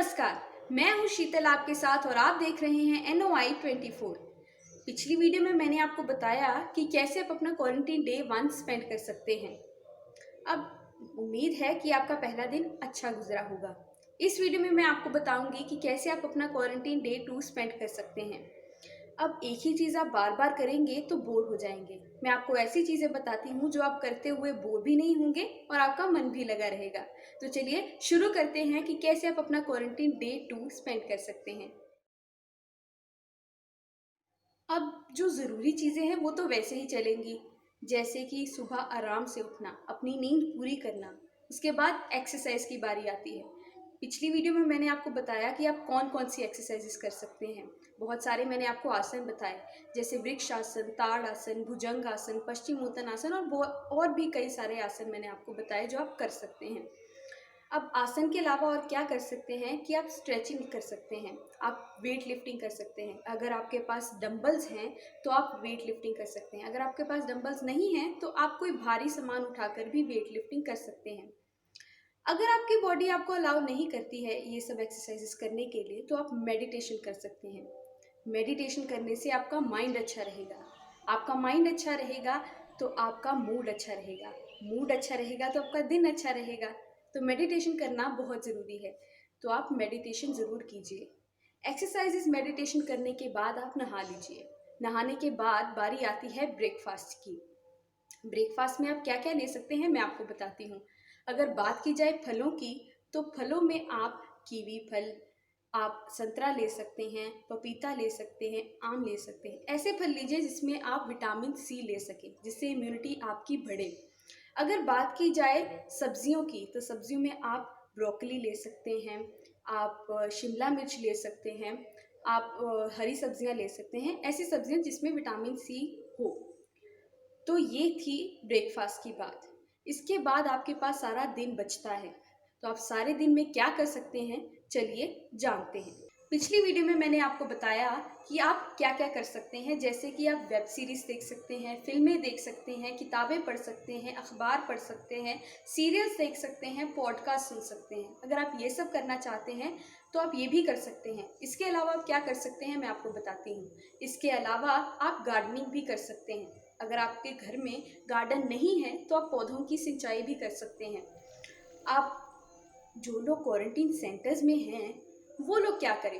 नमस्कार, मैं हूं शीतल आपके साथ और आप देख रहे हैं NOI 24। पिछली वीडियो में मैंने आपको बताया कि कैसे आप अपना क्वारंटीन डे 1 स्पेंड कर सकते हैं। अब उम्मीद है कि आपका पहला दिन अच्छा गुजरा होगा। इस वीडियो में मैं आपको बताऊंगी कि कैसे आप अपना क्वारंटीन डे 2 स्पेंड कर सकते हैं। अब एक ही चीज़ आप बार बार करेंगे तो बोर हो जाएंगे। मैं आपको ऐसी चीज़ें बताती हूँ जो आप करते हुए बोर भी नहीं होंगे और आपका मन भी लगा रहेगा। तो चलिए शुरू करते हैं कि कैसे आप अपना क्वारंटीन डे 2 स्पेंड कर सकते हैं। अब जो ज़रूरी चीज़ें हैं वो तो वैसे ही चलेंगी, जैसे कि सुबह आराम से उठना, अपनी नींद पूरी करना। उसके बाद एक्सरसाइज की बारी आती है। पिछली वीडियो में मैंने आपको बताया कि आप कौन कौन सी एक्सरसाइजेस कर सकते हैं। बहुत सारे मैंने आपको आसन बताए, जैसे वृक्ष आसन, ताड़ आसन, भुजंग आसन, पश्चिमोत्तान आसन और भी कई सारे आसन मैंने आपको बताए जो आप कर सकते हैं। अब आसन के अलावा और क्या कर सकते हैं कि आप स्ट्रेचिंग कर सकते हैं, आप वेट लिफ्टिंग कर सकते हैं। अगर आपके पास डंबल्स हैं तो आप वेट लिफ्टिंग कर सकते हैं। अगर आपके पास डंबल्स नहीं हैं तो आप कोई भारी सामान उठाकर भी वेट लिफ्टिंग कर सकते हैं। अगर आपकी बॉडी आपको अलाउ नहीं करती है ये सब एक्सरसाइजेस करने के लिए तो आप मेडिटेशन कर सकते हैं। मेडिटेशन करने से आपका माइंड अच्छा रहेगा। आपका माइंड अच्छा रहेगा तो आपका मूड अच्छा रहेगा। मूड अच्छा रहेगा तो आपका दिन अच्छा रहेगा। तो मेडिटेशन करना बहुत ज़रूरी है। तो आप मेडिटेशन ज़रूर कीजिए। एक्सरसाइजेस मेडिटेशन करने के बाद आप नहा लीजिए। नहाने के बाद बारी आती है ब्रेकफास्ट की। ब्रेकफास्ट में आप क्या क्या ले सकते हैं मैं आपको बताती हूँ। अगर बात की जाए फलों की, तो फलों में आप कीवी फल, आप संतरा ले सकते हैं, पपीता ले सकते हैं, आम ले सकते हैं। ऐसे फल लीजिए जिसमें आप विटामिन सी ले सकें, जिससे इम्यूनिटी आपकी बढ़े। अगर बात की जाए सब्जियों की, तो सब्जियों में आप ब्रोकली ले सकते हैं, आप शिमला मिर्च ले सकते हैं, आप हरी सब्जियां ले सकते हैं। ऐसी सब्जियां जिसमें विटामिन सी हो। तो ये थी ब्रेकफास्ट की बात। इसके बाद आपके पास सारा दिन बचता है, तो आप सारे दिन में क्या कर सकते हैं, चलिए जानते हैं। पिछली वीडियो में मैंने आपको बताया कि आप क्या क्या कर सकते हैं, जैसे कि आप वेब सीरीज़ देख सकते हैं, फिल्में देख सकते हैं, किताबें पढ़ सकते हैं, अखबार पढ़ सकते हैं, सीरियल्स देख सकते हैं, पॉडकास्ट सुन सकते हैं। अगर आप ये सब करना चाहते हैं तो आप ये भी कर सकते हैं। इसके अलावा आप क्या कर सकते हैं मैं आपको बताती हूँ। इसके अलावा आप गार्डनिंग भी कर सकते हैं। अगर आपके घर में गार्डन नहीं है तो आप पौधों की सिंचाई भी कर सकते हैं। आप जो लोग क्वारंटीन सेंटर्स में हैं वो लोग क्या करें,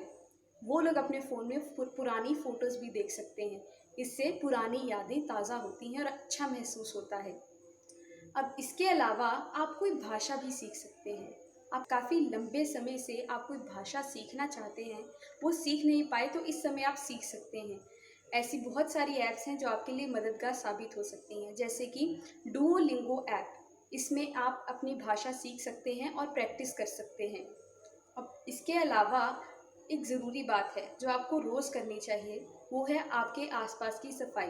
वो लोग अपने फ़ोन में पुरानी फ़ोटोज़ भी देख सकते हैं। इससे पुरानी यादें ताज़ा होती हैं और अच्छा महसूस होता है। अब इसके अलावा आप कोई भाषा भी सीख सकते हैं। आप काफ़ी लंबे समय से आप कोई भाषा सीखना चाहते हैं, वो सीख नहीं पाए, तो इस समय आप सीख सकते हैं। ऐसी बहुत सारी ऐप्स हैं जो आपके लिए मददगार साबित हो सकती हैं, जैसे कि डुओलिंगो ऐप। इसमें आप अपनी भाषा सीख सकते हैं और प्रैक्टिस कर सकते हैं। अब इसके अलावा एक ज़रूरी बात है जो आपको रोज़ करनी चाहिए, वो है आपके आसपास की सफाई।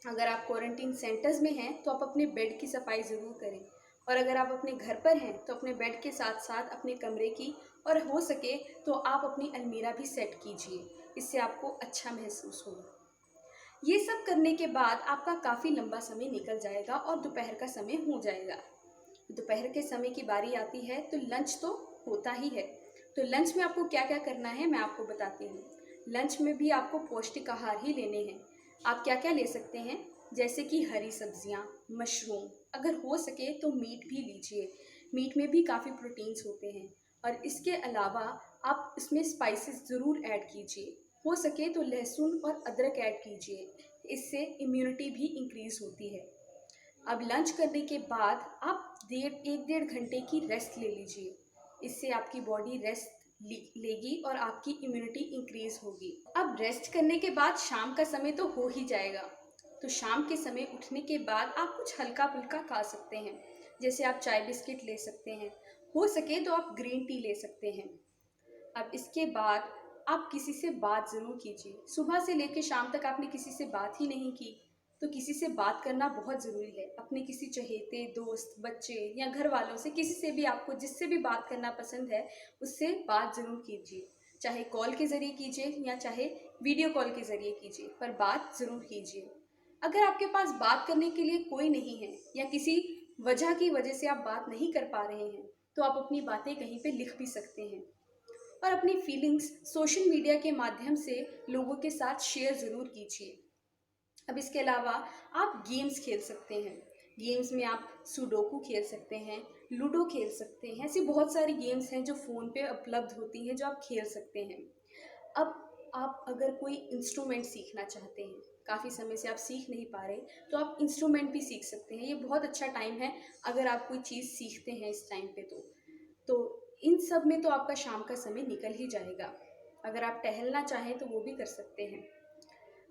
अगर आप क्वारंटीन सेंटर्स में हैं तो आप अपने बेड की सफाई ज़रूर करें, और अगर आप अपने घर पर हैं तो अपने बेड के साथ साथ अपने कमरे की, और हो सके तो आप अपनी अलमीरा भी सेट कीजिए। इससे आपको अच्छा महसूस होगा। ये सब करने के बाद आपका काफ़ी लंबा समय निकल जाएगा और दोपहर का समय हो जाएगा। दोपहर के समय की बारी आती है तो लंच तो होता ही है। तो लंच में आपको क्या क्या करना है मैं आपको बताती हूँ। लंच में भी आपको पौष्टिक आहार ही लेने हैं। आप क्या क्या ले सकते हैं, जैसे कि हरी सब्जियाँ, मशरूम, अगर हो सके तो मीट भी लीजिए। मीट में भी काफ़ी प्रोटीन्स होते हैं। और इसके अलावा आप इसमें स्पाइसेस ज़रूर ऐड कीजिए। हो सके तो लहसुन और अदरक ऐड कीजिए। इससे इम्यूनिटी भी इंक्रीज़ होती है। अब लंच करने के बाद आप 1 डेढ़ घंटे की रेस्ट ले लीजिए। इससे आपकी बॉडी रेस्ट लेगी और आपकी इम्यूनिटी इंक्रीज होगी। अब रेस्ट करने के बाद शाम का समय तो हो ही जाएगा। तो शाम के समय उठने के बाद आप कुछ हल्का फुल्का खा सकते हैं, जैसे आप चाय बिस्किट ले सकते हैं। हो सके तो आप ग्रीन टी ले सकते हैं। अब इसके बाद आप किसी से बात ज़रूर कीजिए। सुबह से लेकर शाम तक आपने किसी से बात ही नहीं की, तो किसी से बात करना बहुत ज़रूरी है। अपने किसी चहेते दोस्त, बच्चे या घर वालों से, किसी से भी, आपको जिससे भी बात करना पसंद है उससे बात ज़रूर कीजिए। चाहे कॉल के ज़रिए कीजिए या चाहे वीडियो कॉल के ज़रिए कीजिए, पर बात ज़रूर कीजिए। अगर आपके पास बात करने के लिए कोई नहीं है या किसी वजह की वजह से आप बात नहीं कर पा रहे हैं, तो आप अपनी बातें कहीं पे लिख भी सकते हैं। और अपनी फीलिंग्स सोशल मीडिया के माध्यम से लोगों के साथ शेयर ज़रूर कीजिए। अब इसके अलावा आप गेम्स खेल सकते हैं। गेम्स में आप सुडोकू खेल सकते हैं, लूडो खेल सकते हैं। ऐसी बहुत सारी गेम्स हैं जो फ़ोन पे उपलब्ध होती हैं जो आप खेल सकते हैं। अब आप अगर कोई इंस्ट्रूमेंट सीखना चाहते हैं, काफ़ी समय से आप सीख नहीं पा रहे, तो आप इंस्ट्रूमेंट भी सीख सकते हैं। ये बहुत अच्छा टाइम है अगर आप कोई चीज़ सीखते हैं इस टाइम पे तो इन सब में तो आपका शाम का समय निकल ही जाएगा। अगर आप टहलना चाहें तो वो भी कर सकते हैं।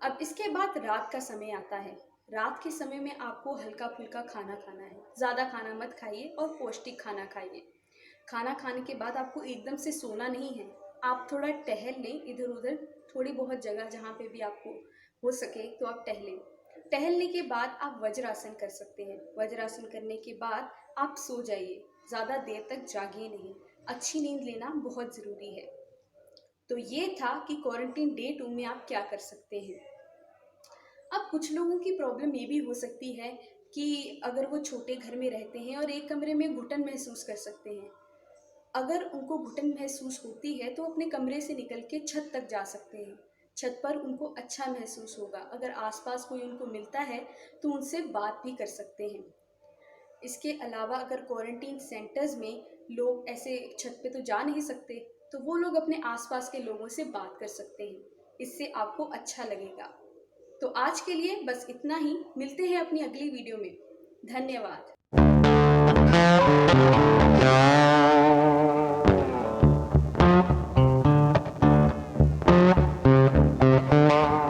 अब इसके बाद रात का समय आता है। रात के समय में आपको हल्का-फुल्का खाना खाना है। ज़्यादा खाना मत खाइए और पौष्टिक खाना खाइए। खाना खाने के बाद आपको एकदम से सोना नहीं है। आप थोड़ा टहल लें इधर-उधर, थोड़ी बहुत जगह जहाँ पे भी आपको हो सके तो आप टहलें। टहलने के बाद आप वज्रासन कर सकते हैं। वज्रासन करने के बाद आप सो जाइए। ज़्यादा देर तक जागिए नहीं। अच्छी नींद लेना बहुत ज़रूरी है। तो ये था कि क्वारंटीन डे 2 में आप क्या कर सकते हैं। अब कुछ लोगों की प्रॉब्लम ये भी हो सकती है कि अगर वो छोटे घर में रहते हैं और एक कमरे में घुटन महसूस कर सकते हैं। अगर उनको घुटन महसूस होती है तो अपने कमरे से निकल के छत तक जा सकते हैं। छत पर उनको अच्छा महसूस होगा। अगर आसपास कोई उनको मिलता है तो उनसे बात भी कर सकते हैं। इसके अलावा अगर क्वारंटीन सेंटर्स में लोग ऐसे छत पे तो जा नहीं सकते, तो वो लोग अपने आसपास के लोगों से बात कर सकते हैं। इससे आपको अच्छा लगेगा। तो आज के लिए बस इतना ही। मिलते हैं अपनी अगली वीडियो में। धन्यवाद।